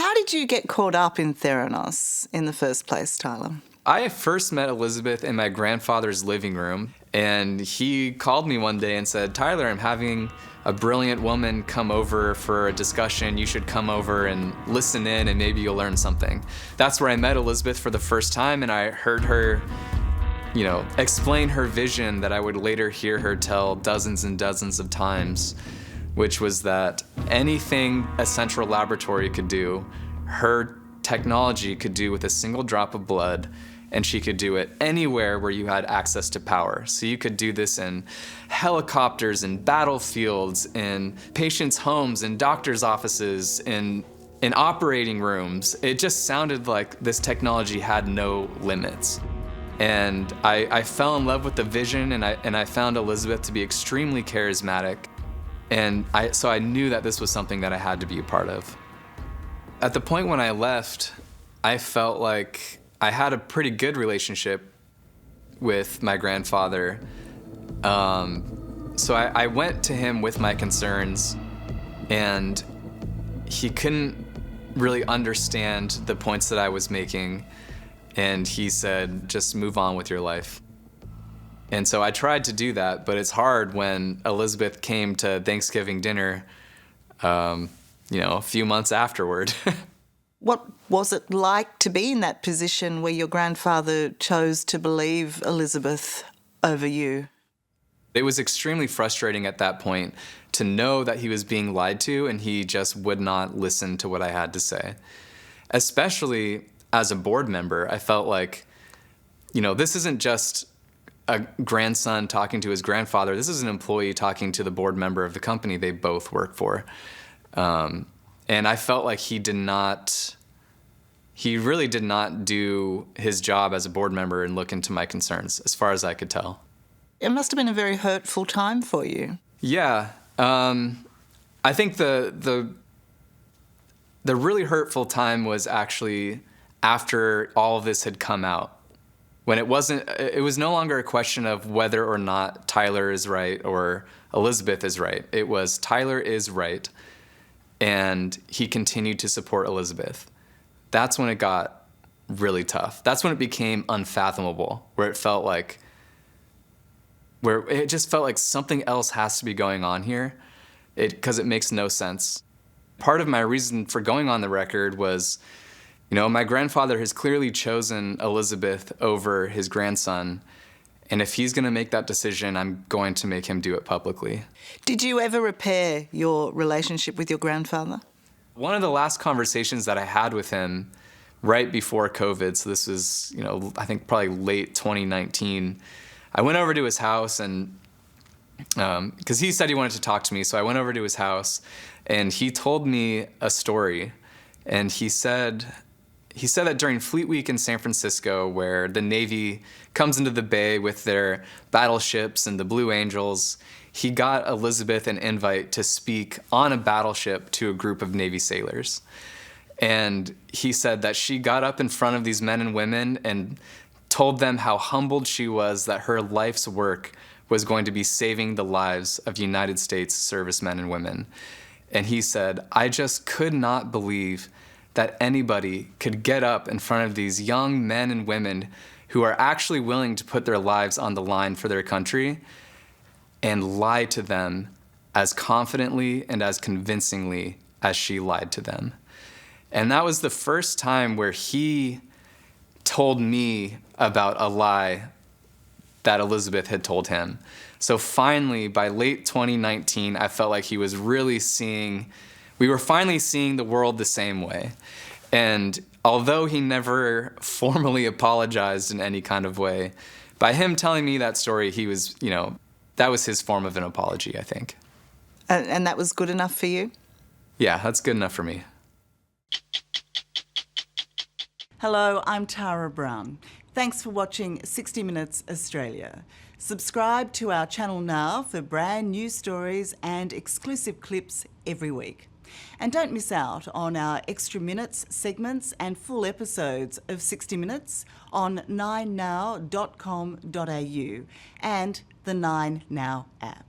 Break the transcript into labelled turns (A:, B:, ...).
A: How did you get caught up in Theranos in the first place, Tyler?
B: I first met Elizabeth in my grandfather's living room, and he called me one day and said, "Tyler, I'm having a brilliant woman come over for a discussion. You should come over and listen in and maybe you'll learn something." That's where I met Elizabeth for the first time, and I heard her, explain her vision that I would later hear her tell dozens and dozens of times, which was that anything a central laboratory could do, her technology could do with a single drop of blood, and she could do it anywhere where you had access to power. So you could do this in helicopters, in battlefields, in patients' homes, in doctors' offices, in operating rooms. It just sounded like this technology had no limits. And I fell in love with the vision, and I found Elizabeth to be extremely charismatic. And so I knew that this was something that I had to be a part of. At the point when I left, I felt like I had a pretty good relationship with my grandfather. So I went to him with my concerns, and he couldn't really understand the points that I was making. And he said, "Just move on with your life." And so I tried to do that, but it's hard when Elizabeth came to Thanksgiving dinner, a few months afterward.
A: What was it like to be in that position where your grandfather chose to believe Elizabeth over you?
B: It was extremely frustrating at that point to know that he was being lied to and he just would not listen to what I had to say. Especially as a board member, I felt like, this isn't just a grandson talking to his grandfather. This is an employee talking to the board member of the company they both work for. And I felt like he really did not do his job as a board member and look into my concerns, as far as I could tell.
A: It must have been a very hurtful time for you.
B: Yeah. I think the really hurtful time was actually after all of this had come out. When it was no longer a question of whether or not Tyler is right or Elizabeth is right. It was Tyler is right, and he continued to support Elizabeth. That's when it got really tough. That's when it became unfathomable, where it just felt like something else has to be going on here, because it makes no sense. Part of my reason for going on the record was, my grandfather has clearly chosen Elizabeth over his grandson, and if he's going to make that decision, I'm going to make him do it publicly.
A: Did you ever repair your relationship with your grandfather?
B: One of the last conversations that I had with him right before COVID, so this was, I think probably late 2019, I went over to his house, and because he said he wanted to talk to me, so I went over to his house, and he told me a story, and he said that during Fleet Week in San Francisco, where the Navy comes into the bay with their battleships and the Blue Angels, he got Elizabeth an invite to speak on a battleship to a group of Navy sailors. And he said that she got up in front of these men and women and told them how humbled she was that her life's work was going to be saving the lives of United States servicemen and women. And he said, "I just could not believe that anybody could get up in front of these young men and women who are actually willing to put their lives on the line for their country and lie to them as confidently and as convincingly as she lied to them." And that was the first time where he told me about a lie that Elizabeth had told him. So finally, by late 2019, I felt like we were finally seeing the world the same way. And although he never formally apologized in any kind of way, by him telling me that story, he was, that was his form of an apology, I think.
A: And that was good enough for you?
B: Yeah, that's good enough for me.
A: Hello, I'm Tara Brown. Thanks for watching 60 Minutes Australia. Subscribe to our channel now for brand new stories and exclusive clips every week. And don't miss out on our extra minutes, segments and full episodes of 60 Minutes on 9now.com.au and the 9Now app.